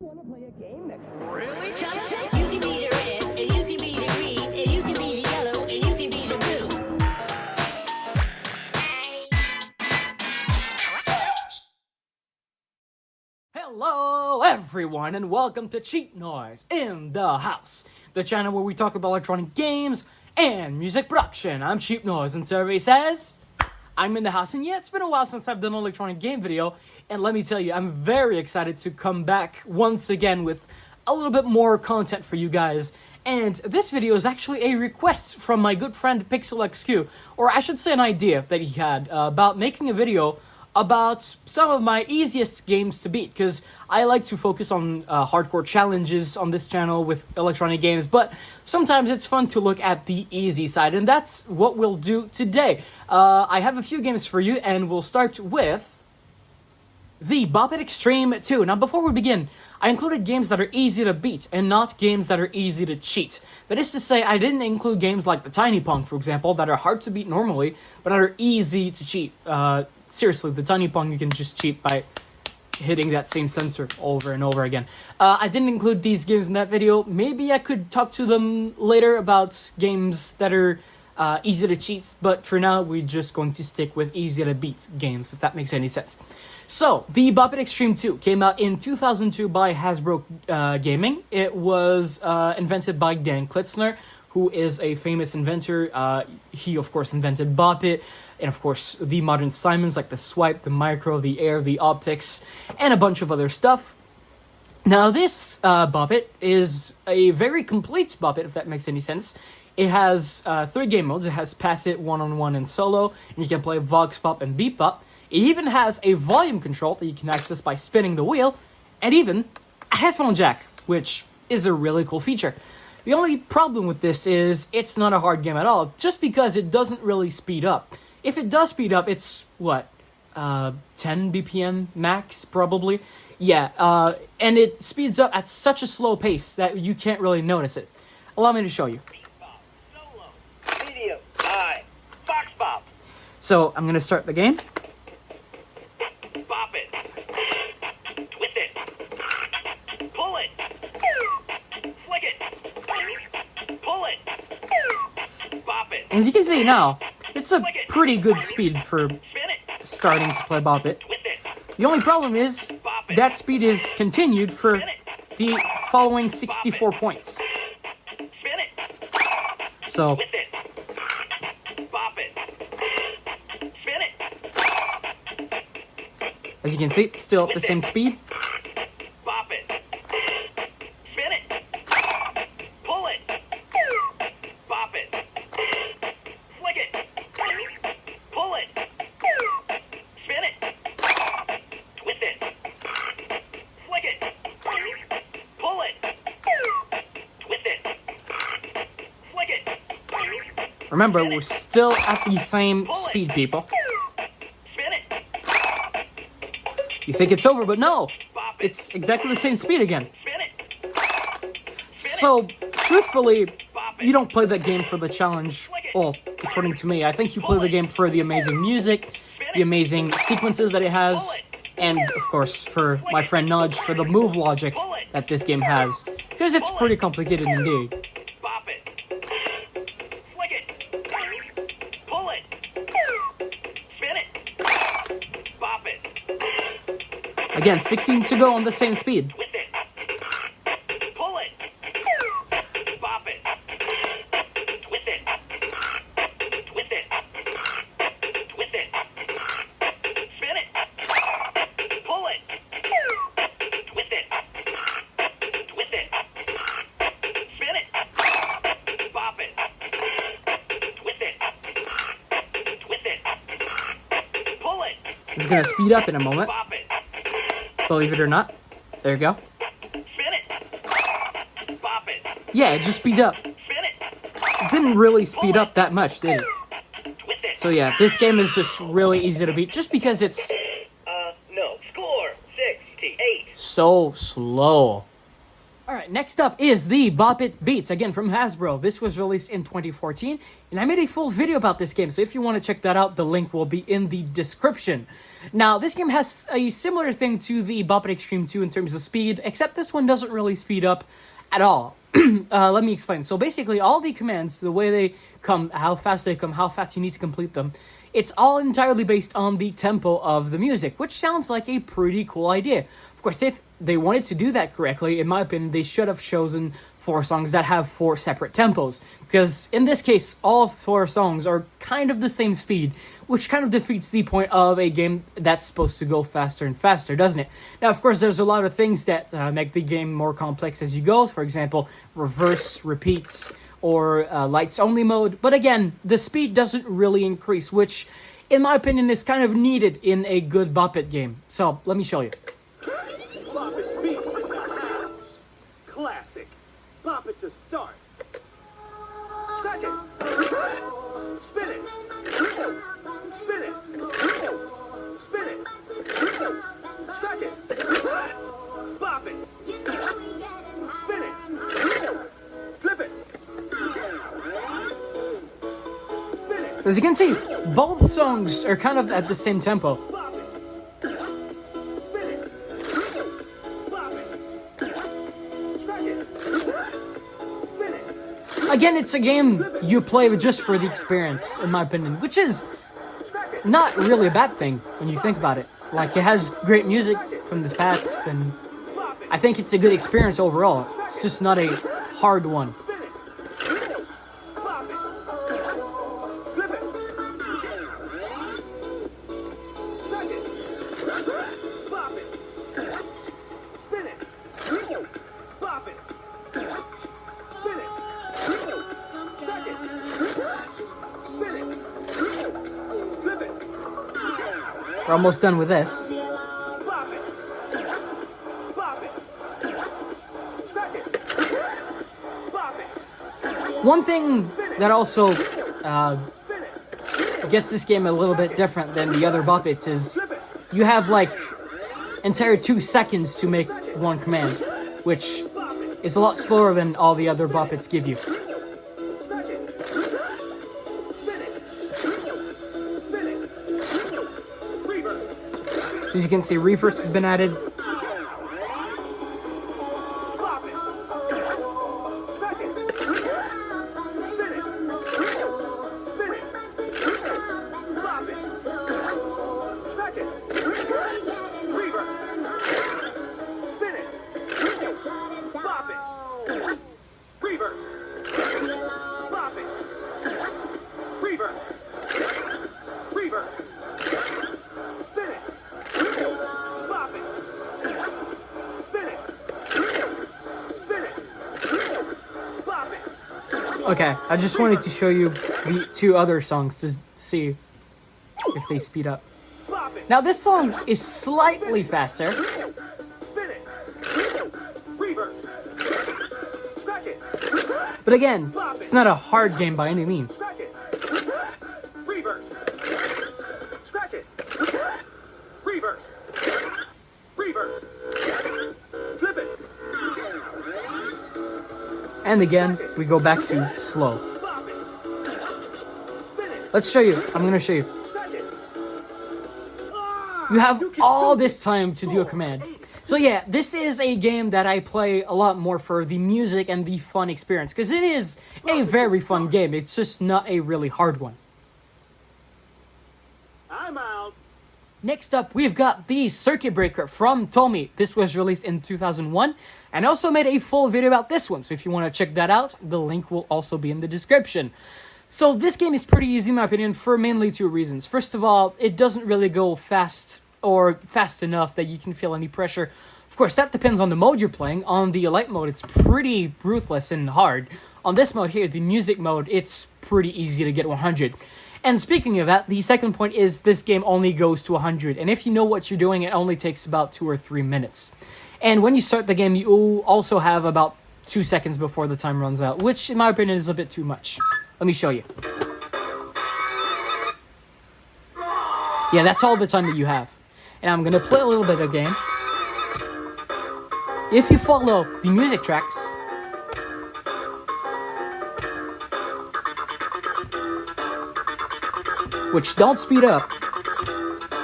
Want to play a game that's really challenging? You can be the red, and you can be the green, and you can be the yellow, and you can be the blue. Hello everyone and welcome to Cheat Noise in the House, the channel where we talk about electronic games and music production. I'm Cheap Noise and survey says I'm in the house, and yeah, it's been a while since I've done an electronic game video, and let me tell you, I'm very excited to come back once again with a little bit more content for you guys. And this video is actually a request from my good friend PixelXQ, or I should say an idea that he had about making a video about some of my easiest games to beat, because I like to focus on hardcore challenges on this channel with electronic games, but sometimes it's fun to look at the easy side, and that's what we'll do today. I have a few games for you, and we'll start with the Bobit Extreme 2. Now, before we begin, I included games that are easy to beat and not games that are easy to cheat. That is to say, I didn't include games like the Tiny Pong, for example, that are hard to beat normally, but are easy to cheat. Seriously, the Tiny Pong you can just cheat by hitting that same sensor over and over again. I didn't include these games in that video. Maybe I could talk to them later about games that are easy to cheat, but for now, we're just going to stick with easy to beat games, if that makes any sense. So, the Bobit Extreme 2 came out in 2002 by Hasbro Gaming. It was invented by Dan Klitzner, who is a famous inventor. He, of course, invented Bobit, and of course, the modern Simons like the Swipe, the Micro, the Air, the Optics, and a bunch of other stuff. Now, this Bobit is a very complete Bobit, if that makes any sense. It has 3 game modes. It has Pass It, One-on-One, and Solo, and you can play Vox Pop and Beep Pop. It even has a volume control that you can access by spinning the wheel, and even a headphone jack, which is a really cool feature. The only problem with this is it's not a hard game at all, just because it doesn't really speed up. If it does speed up, it's, 10 BPM max, probably? Yeah, and it speeds up at such a slow pace that you can't really notice it. Allow me to show you. Solo, medium, high, Vox Pop. So, I'm going to start the game. Bop it. Twist it. Pull it. Flick it. Pull it. Bop it. As you can see now, it's a pretty good speed for Spin it. starting to play Bobit. Twist it. The only problem is that speed is continued for the following 64 points. Spin it. So, Twist it. Bop it. Spin it. as you can see, still at the same speed. Bop it. Spin it. Pull it. Bop it. Flick it. Pull it. Spin it. Twist it. Flick it. Pull it. Twist it. Flick it. Remember, we're still at the same speed, people. Spin it. You think it's over, but no! It's exactly the same speed again. Spin it. So, truthfully, you don't play that game for the challenge. Well, according to me, I think you play the game for the amazing music, the amazing sequences that it has, and, of course, for my friend Nudge, for the move logic that this game has. Because it's pretty complicated indeed. Bop it. Flick it. Pull it. Spin it. Bop it. Again, 16 to go on the same speed. Twist it. Pull it. Bop it. Twist it. Twist it. Twist it. Spin it. Pull it. Twist it. Twist it. Spin it. Bop it. Twist it. Twist it. Pull it. It's gonna speed up in a moment, Bop it. believe it or not. There you go. Spin it. Bop it. Yeah, it just speeds up. Spin it. It didn't really speed up that much, did it? Twist it. So yeah, this game is just really easy to beat, just because it's No. Score 68. so slow. Alright, next up is the Bobit Beats, again from Hasbro. This was released in 2014, and I made a full video about this game, so if you want to check that out, the link will be in the description. Now, this game has a similar thing to the Bobit Extreme 2 in terms of speed, except this one doesn't really speed up at all. Let me explain. So basically, all the commands, the way they come, how fast they come, how fast you need to complete them, it's all entirely based on the tempo of the music, which sounds like a pretty cool idea. Of course, if they wanted to do that correctly, in my opinion, they should have chosen 4 songs that have 4 separate tempos. Because in this case, all 4 songs are kind of the same speed, which kind of defeats the point of a game that's supposed to go faster and faster, doesn't it? Now, of course, there's a lot of things that make the game more complex as you go. For example, reverse, repeats, or lights only mode. But again, the speed doesn't really increase, which, in my opinion, is kind of needed in a good Bobit game. So, let me show you. Bobit Beats in the house. Classic. Bobit to start. Scratch it. Spin it. Spin it. Spin it. Scratch it. Bop it. Spin it. Flip it. Spin it. As you can see, both songs are kind of at the same tempo. Bop it. Spin it. Bop it. Scratch it. Spin it. Again, it's a game you play just for the experience, in my opinion, which is Scratch it. not really a bad thing when you think about it. Like, it has great music from the past, and Bop it. I think it's a good experience overall. It's just not a hard one. Spin it. Bop it. Flip it. Scratch it. Bop it. Spin it. Bop it. Spin it. Scratch it. Spin it. Flip it. We're almost done with this. Bop it. Bop it. Scratch it. Bop it. One thing that also Spin it. gets this game a little bit different than the other Bobits is Flip it. you have like entire 2 seconds to make one command, which Bop it. is a lot slower than all the other Bobits give you. Scratch it. Spin it. Spin it. Reverse. As you can see, reverse has been added. Bop it. Scratch it. Spin it. Spin it. Bop it. Scratch it. Reverse. Spin it. Bop it. Reverse. Bop it. Reverse. Reverse. Spin it. Bop it. Spin it. Spin it. Bop it. Okay, I just wanted to show you the 2 other songs to see if they speed up. Bop it. Now, this song is slightly faster, Spin it. Reverse. Scratch it. but again, it's not a hard game by any means. Scratch it. Reverse. Scratch it. Reverse. Reverse. Flip it. And again, we go back to slow. Bop it. Spin it. Let's show you. I'm gonna show you. Scratch it. You have all this time to do a command. So yeah, this is a game that I play a lot more for the music and the fun experience, because it is a very fun game. It's just not a really hard one. I'm out. Next up, we've got the Circuit Breaker from Tomy. This was released in 2001, and I also made a full video about this one, so if you want to check that out, the link will also be in the description. So this game is pretty easy in my opinion for mainly 2 reasons. First of all, it doesn't really go fast or fast enough that you can feel any pressure. Of course, that depends on the mode you're playing. On the light mode, it's pretty ruthless and hard. On this mode here, the music mode, it's pretty easy to get 100. And speaking of that, the second point is this game only goes to 100. And if you know what you're doing, it only takes about 2 or 3 minutes. And when you start the game, you also have about 2 seconds before the time runs out, which in my opinion is a bit too much. Let me show you. Yeah, that's all the time that you have. And I'm gonna play a little bit of game. if you follow the music tracks, which don't speed up,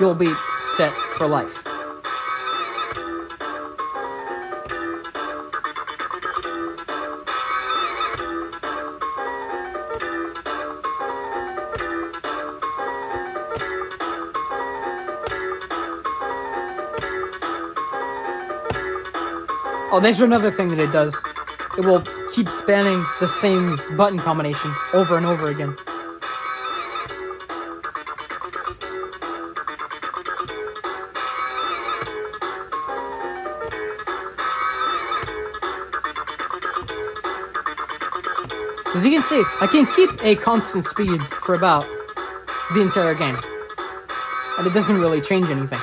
you'll be set for life. Oh, there's another thing that it does. It will keep spanning the same button combination over and over again. As you can see, I can keep a constant speed for about the entire game. And it doesn't really change anything.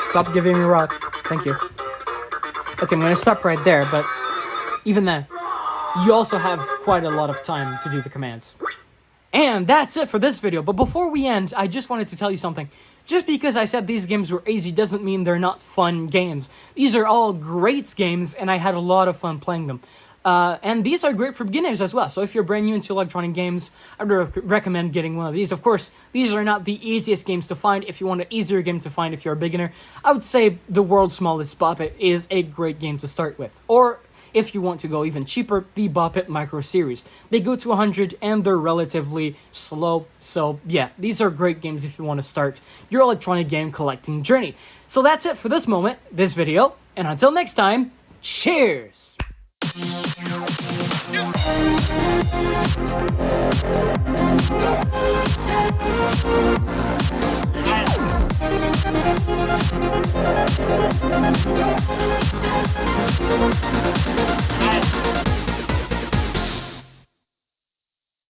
Stop giving me rock. Thank you. Okay, I'm gonna stop right there, but even then, you also have quite a lot of time to do the commands. And that's it for this video, but before we end, I just wanted to tell you something. Just because I said these games were easy doesn't mean they're not fun games. These are all great games, and I had a lot of fun playing them. And these are great for beginners as well. So if you're brand new into electronic games, I would recommend getting one of these. Of course, these are not the easiest games to find. If you want an easier game to find if you're a beginner, I would say the world's smallest Bobit is a great game to start with. Or if you want to go even cheaper, the Bobit Micro Series. They go to 100 and they're relatively slow. So yeah, these are great games if you want to start your electronic game collecting journey. So that's it for this video. And until next time, cheers! Yeah.